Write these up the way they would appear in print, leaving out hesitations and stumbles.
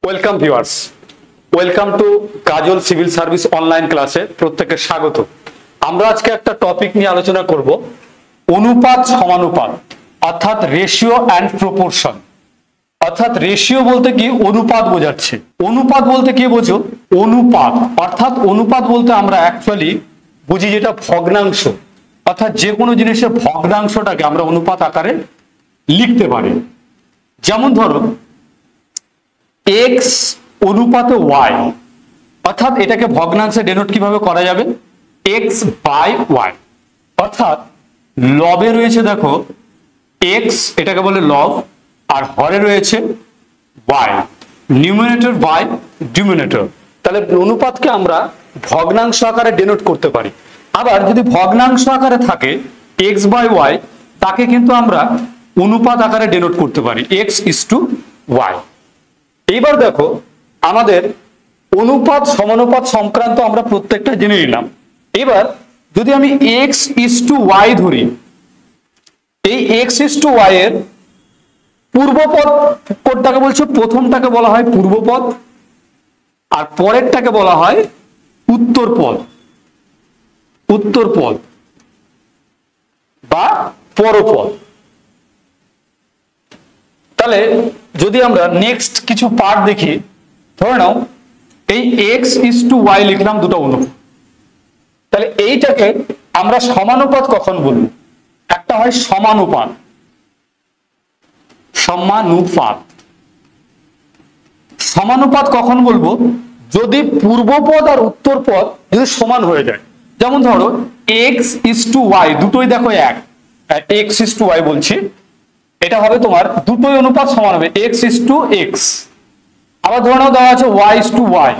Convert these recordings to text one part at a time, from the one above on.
Welcome viewers, welcome to Kajal civil service online ক্লাসে প্রত্যেককে স্বাগত। আমরা আজকে একটা টপিক নিয়ে আলোচনা করব, অনুপাত সমানুপাত অর্থাৎ রেশিও অ্যান্ড প্রপোর্শন। অর্থাৎ রেশিও বলতে কি অনুপাত বোঝাচ্ছে, অনুপাত বলতে কি বোঝো? অনুপাত অর্থাৎ অনুপাত বলতে আমরা অ্যাকচুয়ালি বুঝি যেটা ভগ্নাংশ, অর্থাৎ যে কোনো জিনিসের ভগ্নাংশটাকে আমরা অনুপাত আকারে লিখতে পারি। যেমন ধরো এক্স অনুপাতে ওয়াই, অর্থাৎ এটাকে ভগ্নাংশে ডেনোট কিভাবে করা যাবে? X by y. অর্থাৎ লবে রয়েছে দেখো এক্স, এটাকে বলে লব, আর হরে রয়েছে ওয়াই, নিউমিনেটর বাই ডিনোমিনেটর। তাহলে অনুপাতকে আমরা ভগ্নাংশ আকারে ডেনোট করতে পারি। আবার যদি ভগ্নাংশ আকারে থাকে এক্স বাই ওয়াই, তাকে কিন্তু আমরা অনুপাত আকারে ডেনোট করতে পারি, এক্স ইস টু ওয়াই। এইবার দেখো আমাদের অনুপাত সমানুপাত সংক্রান্ত আমরা প্রত্যেকটা জেনে নিলাম। এবার যদি আমি এক্স ইস টু ওয়াই ধরি, এই এক্স ইস টু ওয়াই এর পূর্বপদ কোনটাকে বলছে? প্রথমটাকে বলা হয় পূর্বপদ, আর পরেরটাকে বলা হয় উত্তরপদ, উত্তরপদ বা পরপদ। তাহলে যদি আমরা নেক্সট কিছু পার্ট দেখি, ধরে নাও এই এক্স ইস টু ওয়াই লিখলাম দুটো অনুপাত, তাহলে এইটাকে আমরা সমানুপাত কখন বলবো? একটা হয় সমানুপাত, সমানুপাত। সমানুপাত কখন বলবো? যদি পূর্বপদ আর উত্তরপদ যদি সমান হয়ে যায়। যেমন ধরো এক্স ইস টু ওয়াই, দুটোই দেখো এক, এক্স ইস টু ওয়াই বলছি, এটা হবে তোমার দুটোই অনুপাত সমান হবে, এক্স ইস টু এক্স। আবার ধরে নাও দেওয়া আছে ওয়াই ইস টু ওয়াই,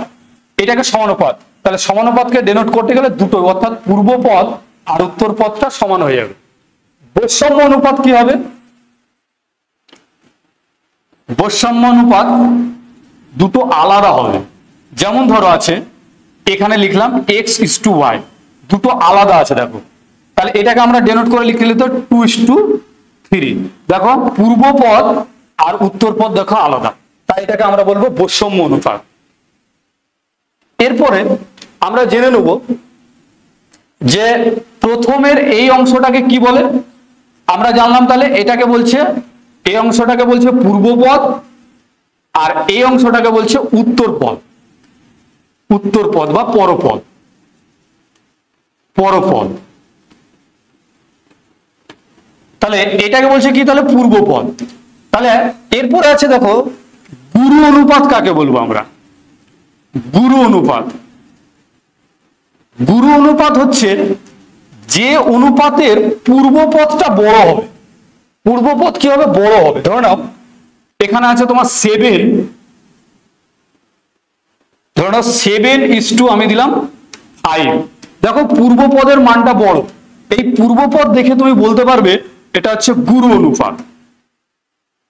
এটাকে সমানুপাত। তাহলে সমানুপাতকে ডেনোট করতে গেলে দুটোই, অর্থাৎ পূর্বপদ আর উত্তরপদটা সমান হয়ে যাবে। বৈষম্য অনুপাত কি হবে? বৈষম্য অনুপাত দুটো আলাদা হবে। যেমন ধরো আছে এখানে লিখলাম এক্স ইস টু ওয়াই, দুটো আলাদা আছে দেখো, তাহলে এটাকে আমরা ডেনোট করে লিখলে তো টু ইস টু থ্রি। দেখো পূর্বপদ আর উত্তরপদ দেখো আলাদা, তাই এটাকে আমরা বলবো বৈষম্য অনুপাত। এরপরে আমরা জেনে নেব যে প্রথমের এই অংশটাকে কি বলে। আমরা জানলাম তাহলে এটাকে বলছে, এই অংশটাকে বলছে পূর্বপদ, আর এই অংশটাকে বলছে উত্তরপদ, উত্তরপদ বা পরপদ, পরপদ। তাহলে এটাকে বলছে কি? তাহলে পূর্বপদ। তাহলে এরপরে আছে দেখো গুরু অনুপাত কাকে বলবো আমরা? গুরু অনুপাত। গুরু অনুপাত হচ্ছে যে অনুপাতের পূর্বপদটা বড় হবে। পূর্বপদ কি হবে? বড় হবে। ধরে নাও এখানে আছে তোমার 7, ধরে নাও 7 ইস টু আমি দিলাম 5। দেখো পূর্বপদের মানটা বড়, এই পূর্বপদ দেখে তুমি বলতে পারবে এটা হচ্ছে গুরু অনুপাত।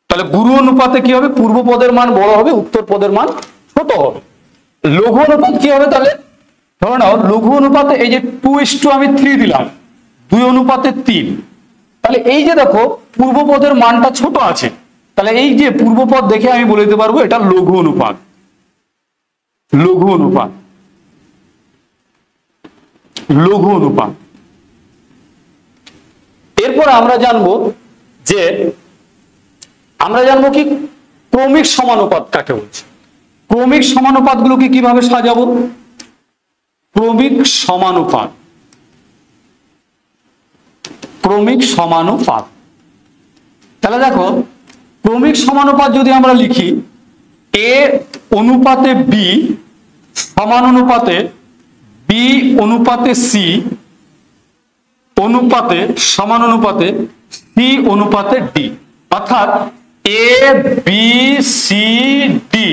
তাহলে গুরু অনুপাতে কি হবে? পূর্বপদের মান বড় হবে, উত্তরপদের মান ছোট হবে। লঘু অনুপাত কি হবে? তাহলে ধরে নাও লঘু অনুপাতে এই যে 2 ইস টু আমি 3 দিলাম, 2 অনুপাতে 3। তাহলে এই যে দেখো পূর্বপদের মানটা ছোট আছে, তাহলে এই যে পূর্বপদ দেখে আমি বলে দিতে পারবো এটা লঘু অনুপাত, লঘু অনুপাত, লঘু অনুপাত। এরপর আমরা জানবো যে কি ক্রমিক সমানুপাত কাকে বলছে। ক্রমিক সমানুপাত গুলোকে কিভাবে সাজাবো? ক্রমিক সমানুপাত, ক্রমিক সমানুপাত। তাহলে দেখো ক্রমিক সমানুপাত যদি আমরা লিখি এ অনুপাতে বি সমান অনুপাতে বি অনুপাতে সি অনুপাতে সমান অনুপাতে সি অনুপাতে ডি, অর্থাৎ এ বি সি ডি,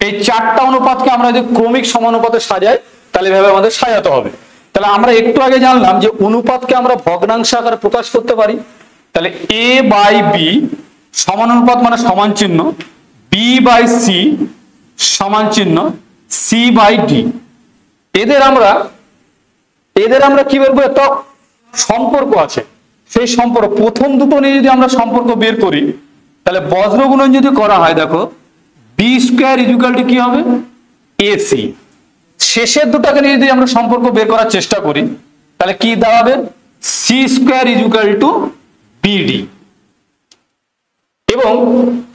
এই চারটা অনুপাতকে আমরা যদি ক্রমিক সমানুপাতে সাজাই তাহলে এভাবে আমাদের সাজাতে হবে। তাহলে আমরা একটু আগে জানলাম যে অনুপাতকে আমরা ভগ্নাংশ আকারে প্রকাশ করতে পারি। তাহলে এ বাই বি সমান অনুপাত মানে সমান চিহ্ন, বি বাই সি সমান চিহ্ন, সি বাই ডি। এদের আমরা কি বলবো? একটা সম্পর্ক আছে, সেই সম্পর্ক প্রথম দুটো নিয়ে যদি আমরা সম্পর্ক বের করি, তাহলে বজ্র গুণন যদি করা হয় দেখো বি স্কোয়ার ইকুয়াল টু কি হবে এসি। শেষের দুটাকে নিয়ে যদি আমরা সম্পর্ক বের করার চেষ্টা করি তাহলে কি দাঁড়াবে C square equal to BD, এবং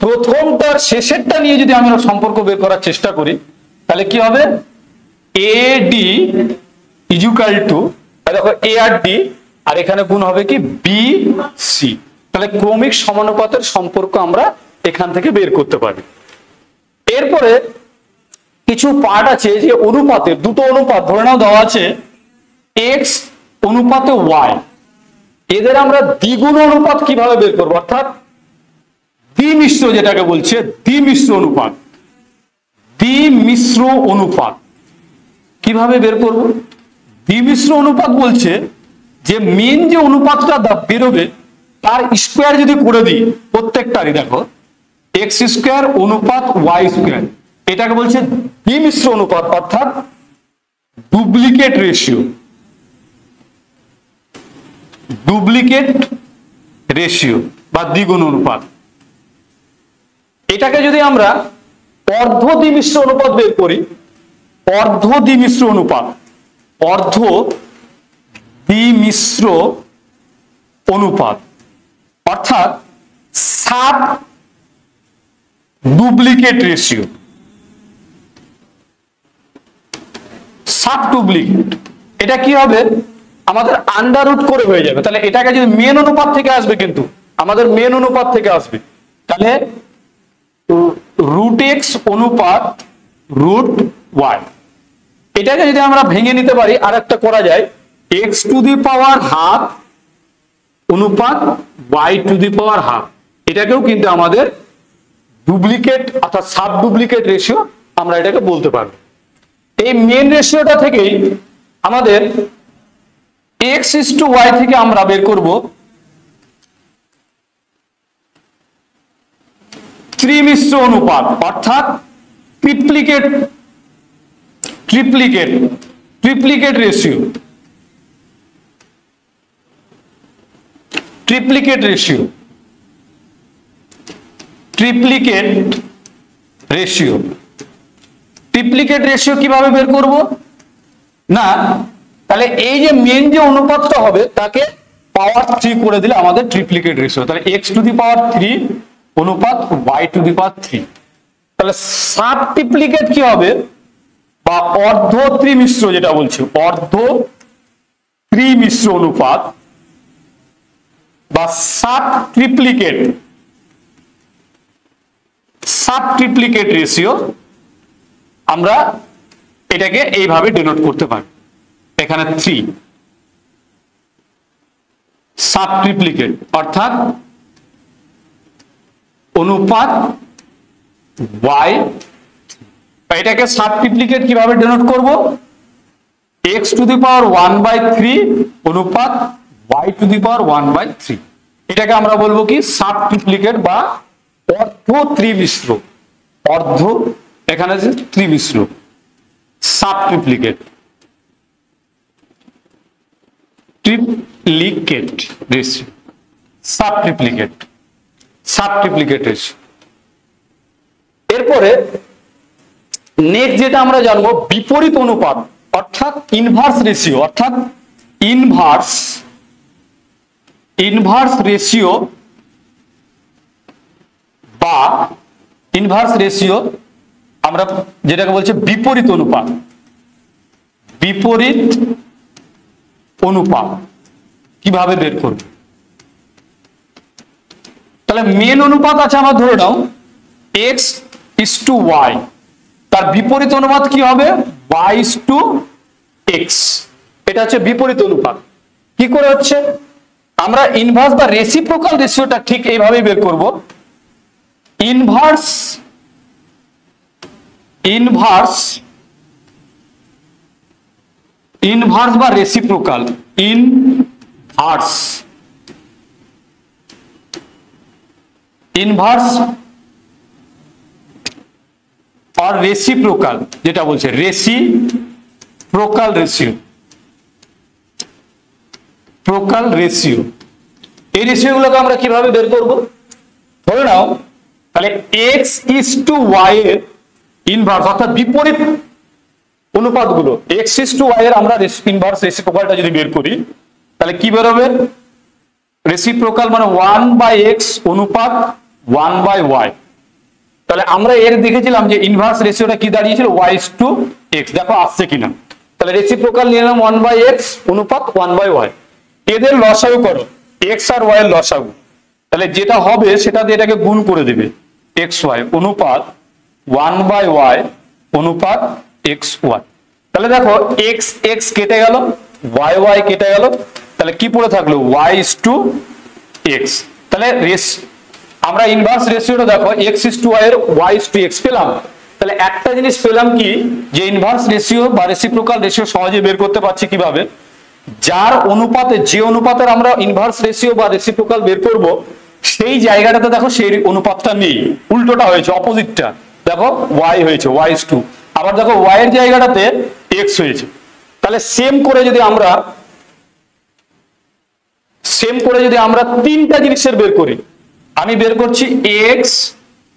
প্রথমটার শেষেরটা নিয়ে যদি আমরা সম্পর্ক বের করার চেষ্টা করি তাহলে কি হবে এডি ইকুয়াল টু, দেখো এ আর ডি, আর এখানে গুণ হবে কি বি সি। তাহলে ক্রমিক সমানুপাতের সম্পর্ক আমরা এখান থেকে বের করতে পারি। এরপরে কিছু পার্ট আছে যে অনুপাতের, দুটো অনুপাত ধরে নাও দেওয়া আছে এক্স অনুপাতে ওয়াই, এদের আমরা দ্বিগুণ অনুপাত কিভাবে বের করবো, অর্থাৎ দ্বিমিশ্র যেটাকে বলছে দ্বিমিশ্র অনুপাত, দ্বিমিশ্র অনুপাত কিভাবে বের করব। দ্বিমিশ্র অনুপাত বলছে যে মেন যে অনুপাতটা বেরোবে তার স্কোয়ার যদি করে দিই প্রত্যেকটারই, দেখো এক্স স্কোয়ার অনুপাত ওয়াই স্কোয়ার, এটাকে বলছে দ্বিমিশ্র অনুপাত অর্থাৎ ডুপ্লিকেট রেশিও, ডুপ্লিকেট রেশিও বা দ্বিগুণ অনুপাত। এটাকে যদি আমরা অর্ধ দ্বিমিশ্র অনুপাত বের করি, অর্ধ দ্বিমিশ্র অনুপাত, অর্ধ দ্বিমিশ্র অনুপাত অর্থাৎ sub duplicate ratio, sub duplicate, এটা কি হবে আমাদের আন্ডার রুট করে হয়ে যাবে। তাহলে এটাকে যদি মেন অনুপাত থেকে আসবে, কিন্তু আমাদের মেন অনুপাত থেকে আসবে, তাহলে রুট এক্স অনুপাত রুট ওয়াই, এটাকে যদি আমরা ভেঙে নিতে পারি আর একটা করা যায় x to the power half অনুপাত y to the power half, এটাকেও কিন্তু আমাদের ডুপ্লিকেট অর্থাৎ সাব ডুপ্লিকেট রেশিও আমরা এটাকে বলতে পারবো। এই মেন রেশিওটা থেকেই আমাদের এক্স ইস টু ওয়াই থেকে আমরা বের করব ত্রিমিশ্র অনুপাত অর্থাৎ ট্রিপ্লিকেট ট্রিপ্লিকেট triplicate ratio, ট্রিপ্লিকেট ratio, ট্রিপ্লিকেট ratio. ট্রিপ্লিকেট ratio কিভাবে বের করব না, তাহলে এই যে মেন যে অনুপাতটা হবে তাকে পাওয়ার 3 করে দিলে আমাদের ট্রিপ্লিকেট রেশিও, তাহলে x টু দি পাওয়ার 3 অনুপাত y টু দি পাওয়ার 3। তাহলে সাব ট্রিপ্লিকেট কি হবে বা অর্ধ ত্রিমিশ্র যেটা বলছি, অর্ধ ত্রিমিশ্র অনুপাত বা sub triplicate, sub triplicate ratio আমরা এটাকে এইভাবে ডিনোট করতে পারি। এখানে 3 সাব ট্রিপ্লিকেট অর্থাৎ অনুপাত y, এটাকে সাব ট্রিপ্লিকেট কিভাবে ডিনোট করব x টু দি পাওয়ার 1/3 অনুপাত y টু দি পাওয়ার 1/3, এটাকে আমরা বলবো কি সাব ট্রিপ্লিকেট বা অর্ধ ত্রিমিশ্র, অর্ধ এখানে যে ত্রিমিশ্র sub triplicate, triplicate ratio, sub triplicate, sub triplicate ratio. এরপরে নেক্সট যেটা আমরা জানবো বিপরীত অনুপাত অর্থাৎ ইনভার্স রেশিও, অর্থাৎ ইনভার্স ইনভার্স রেশিও বা ইনভার্স রেশিও আমরা যেটাকে বলছি বিপরীত অনুপাত, বিপরীত অনুপাত কিভাবে বের করব। তাহলে মেন অনুপাত আছে আমার ধরে নাও x is to y, তার বিপরীত অনুপাত কি হবে y is to x, এটা হচ্ছে বিপরীত অনুপাত। কি করে হচ্ছে আমরা ইনভার্স বা রেসিপ্রোকাল রেশিওটা ঠিক এইভাবেই বের করব। ইনভার্স ইনভার্স ইনভার্স বা রেসিপ্রোকাল, ইনভার্স ইনভার্স আর রেসিপ্রোকাল যেটা বলছে রেসিপ্রোকাল রেশিও, প্রোকাল রেশিও, এই রেশিওগুলোকে আমরা কিভাবে বের করব। ধরে নাও তাহলে এক্স ইজ টু ওয়াই এর ইনভার্স অর্থাৎ বিপরীত অনুপাতগুলো এক্স ইজ টু ওয়াই এর আমরা ইনভার্স রেসিপ্রোকালটা যদি বের করি তাহলে কি বেরোবে? রেসিপ্রোকাল মানে 1/x অনুপাত 1/y। তাহলে আমরা এর দেখেছিলাম যে ইনভার্স রেশিওটা কি দাঁড়িয়েছিল y/x, দেখো আসছে কিনা। তাহলে রেসিপ্রোকাল নিয়ে নিলাম 1/x অনুপাত 1/y, এদের লসাগু করো x আর y এর লসাগু, তাহলে যেটা হবে সেটা দিয়ে এটাকে গুণ করে দেবে xy অনুপাত 1/y অনুপাত xy। তাহলে দেখো x x কেটে গেল, y y কেটে গেল, তাহলে কি পড়ে থাকলো y/x। তাহলে আমরা ইনভার্স রেশিওটা দেখো x/y এর y/x পেলাম। তাহলে একটা জিনিস পেলাম কি, যে ইনভার্স রেশিও বা রেসিপ্রোকাল রেশিও সহজে বের করতে পারছি কিভাবে, যার অনুপাতে যে অনুপাতের আমরা ইনভার্স রেশিও বা রেসিপ্রোকাল বের করব সেই জায়গাটাতে দেখো সেই অনুপাতটা নেই, উল্টোটা হয়েছে, অপোজিটটা দেখো y হয়েছে y/2, আবার দেখো y এর জায়গাটাতে x হয়েছে। তাহলে সেম করে যদি আমরা তিনটা জিনিসের বের করি, আমি বের করছি x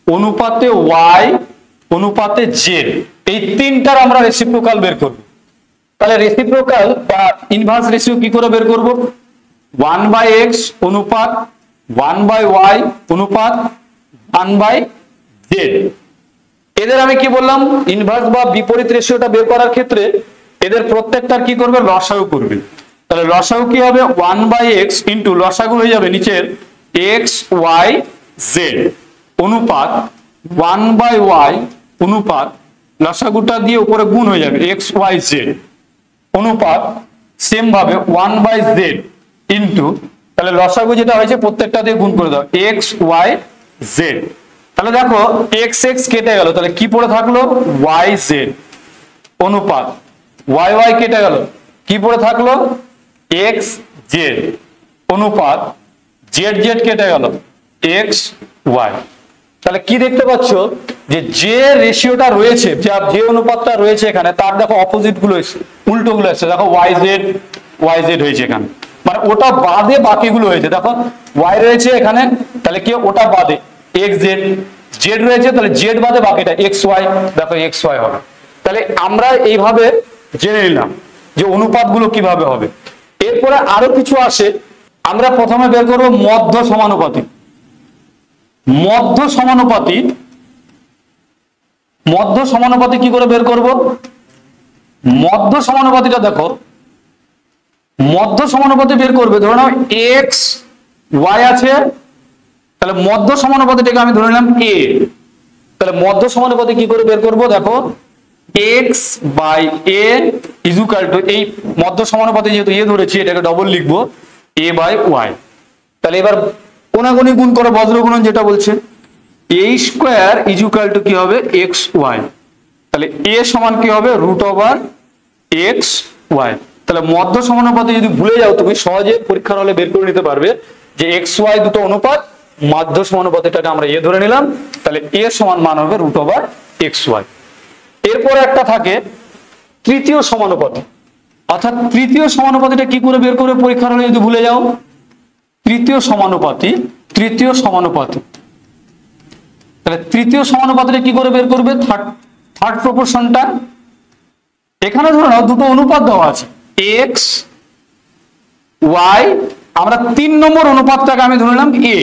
অনুপাতে y অনুপাতে z, এই তিনটার আমরা রেসিপ্রোকাল বের করব। তাহলে রেসিপ্রোকাল বা ইনভার্স রেশিও কি করে বের করব? 1/x অনুপাত 1/y অনুপাত 1/z। এদের আমি কি বললাম, ইনভার্স বা বিপরীত রেশিওটা বের করার ক্ষেত্রে এদের প্রত্যেকটার কি করবে, লসাগু করবে। তাহলে লসাগু কি হবে 1/x ইন্টু লসাগু হয়ে যাবে নিচের x y z অনুপাত 1/y অনুপাত লসাগুটা দিয়ে উপরে গুণ হয়ে যাবে x y z অনুপাত সেম ভাবে 1/z ইন্টু, তাহলে লসাগু যেটা হয়েছে প্রত্যেকটা দিয়ে গুণ করে দাও x y z। তাহলে দেখো x x কেটে গেল, তাহলে কি পড়ে থাকলো y z অনুপাত y y কেটে গেল, কি পড়ে থাকলো x z অনুপাত z z কেটে গেল x y। তাহলে কি দেখতে পাচ্ছ যে যে রেশিওটা রয়েছে, যে অনুপাতটা রয়েছে এখানে তার দেখো অপোজিট গুলো এসে উল্টো গুলো এসেছে, দেখো y z হয়েছে এখানে, মানে ওটা বাদে বাকিগুলো হয়েছে। দেখো y রয়েছে এখানে, তাহলে কি ওটা বাদে x z, z রয়েছে তাহলে z বাদে বাকিটা x y, দেখো x y হবে। তাহলে আমরা এইভাবে জেনে নিলাম যে অনুপাতগুলো কিভাবে হবে। এরপরে আরো কিছু আসে, আমরা প্রথমে বের করব মধ্য সমানুপাতিক। মধ্য সমানুপাতি কি করে বের করব? মধ্য সমানুপাতিটা দেখো, মধ্য সমানুপাতি বের করবে, ধরে নাও x y আছে, তাহলে মধ্য সমানুপাতিটাকে আমি ধরে নিলাম a। তাহলে মধ্য সমানুপাতি কি করে বের করব, দেখো x by a is equal to, এই মধ্য সমানুপাতি যেহেতু a ধরেছি এটাকে ডবল লিখবো a বাই y। তাহলে এবার কোনাগুনি গুণ করো, বজ্র গুণন যেটা বলছে a square is equal two কি হবে x y। তাহলে a সমান কি হবে √x y। তাহলে মধ্য সমানুপাতি যদি ভুলে যাও তুমি সহজে পরীক্ষার হলে বের করে নিতে পারবে যে x y দুটো অনুপাত, মধ্য সমানুপাতিটাকে আমরা a ধরে নিলাম, তাহলে a সমান মান হবে √x y। এরপরে একটা থাকে তৃতীয় সমানুপাতি, অর্থাৎ তৃতীয় সমানুপাতিটা কি করে বের করবে পরীক্ষার হলে যদি ভুলে যাও, তৃতীয় সমানুপাতি তাহলে তৃতীয় সমানুপাতিটা কি করে বের করবে, থার্ড প্রপোর্শনটা। এখানে ধরো নাও দুটো অনুপাত দেওয়া আছে x y, আমরা 3 নম্বর অনুপাতটাকে আমি ধরে নিলাম a,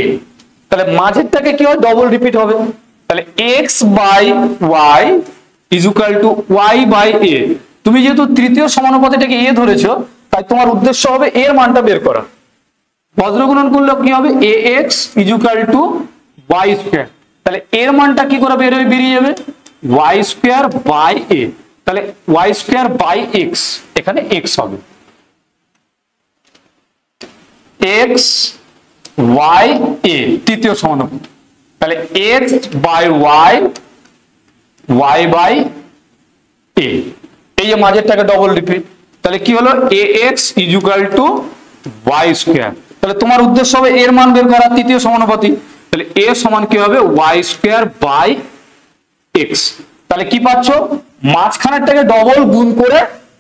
তাহলে মাঝেরটাকে কি হয় ডবল রিপিট হবে, তাহলে x by y is equal to y by a। তুমি যেহেতু তৃতীয় সমানুপাতিটাকে a ধরেছো, তাই তোমার উদ্দেশ্য হবে এর মানটা বের করা। বজ্রগুণন করলে কি হবে ax is equal to y square, তাহলে এর মানটা কি করে বেরিয়ে যাবে y স্কয়ার বাই a, তাহলে y স্কয়ার বাই x, এখানে x হবে x y a তৃতীয় সমানুপাতি, তাহলে x by y y by a, এই যে মাঝেরটাকে ডবল রিপিট, তাহলে কি হলো ax is equal to y square. তাহলে তোমার উদ্দেশ্য হবে এর মান বের করা তৃতীয় সমানুপাতি, তাহলে a সমান কি হবে y স্কয়ার বাই x। তাহলে কি পাচ্ছ, মাঝখানেরটাকে ডবল গুণ করে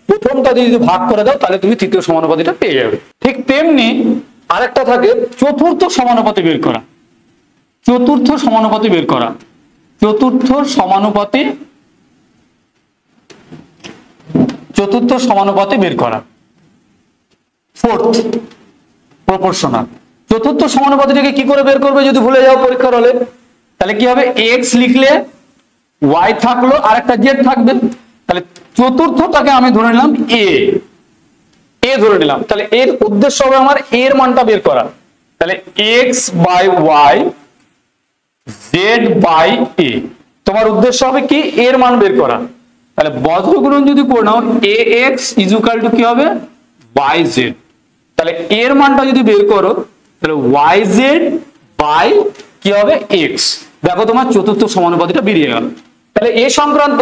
প্রথমটা দিয়ে যদি ভাগ করে দাও তাহলে তুমি তৃতীয় সমানুপাতিটা পেয়ে যাবে। ঠিক তেমনি আরেকটা থাকে চতুর্থ সমানুপাতি বের করা। চতুর্থ সমানুপাতি বের করা, চতুর্থ সমানুপাতি বের করা। Fourth proportional. চতুর্থ সমানুপাতিটাকে কি করে বের করবে যদি ভুলে যাও পরীক্ষার হলে? তাহলে কি হবে, এক্স লিখলে ওয়াই থাকলো আর একটা জেড থাকবে, তাহলে চতুর্থটাকে আমি ধরে নিলাম এ ধরে নিলাম। তাহলে এর উদ্দেশ্য হবে আমার এর মানটা বের করা। তাহলে x by y z by a, তোমার উদ্দেশ্য হবে কি এর মান বের করা। তাহলে বজ্রগুণন যদি করে নাও এ এক্স ইজুকাল টু কি হবে ওয়াই জেড, তাহলে এর মানটা যদি বের করো তাহলে ওয়াই জেড বাই কি হবে এক্স। দেখো তোমার চতুর্থ সমানুপাতিটা বেরিয়ে গেল। তাহলে এ সংক্রান্ত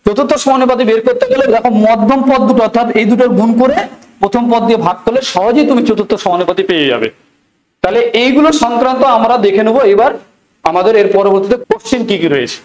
চতুর্থ সমানুপাতি বের করতে গেলে দেখো মধ্যম পদ দুটো অর্থাৎ এই দুটোর গুণ করে প্রথম পদ দিয়ে ভাগ করলে সহজেই তুমি চতুর্থ সমানুপাতি পেয়ে যাবে। তাহলে এইগুলো সংক্রান্ত আমরা দেখে নেবো এবার আমাদের এর পরবর্তীতে কোশ্চেন কি কি রয়েছে।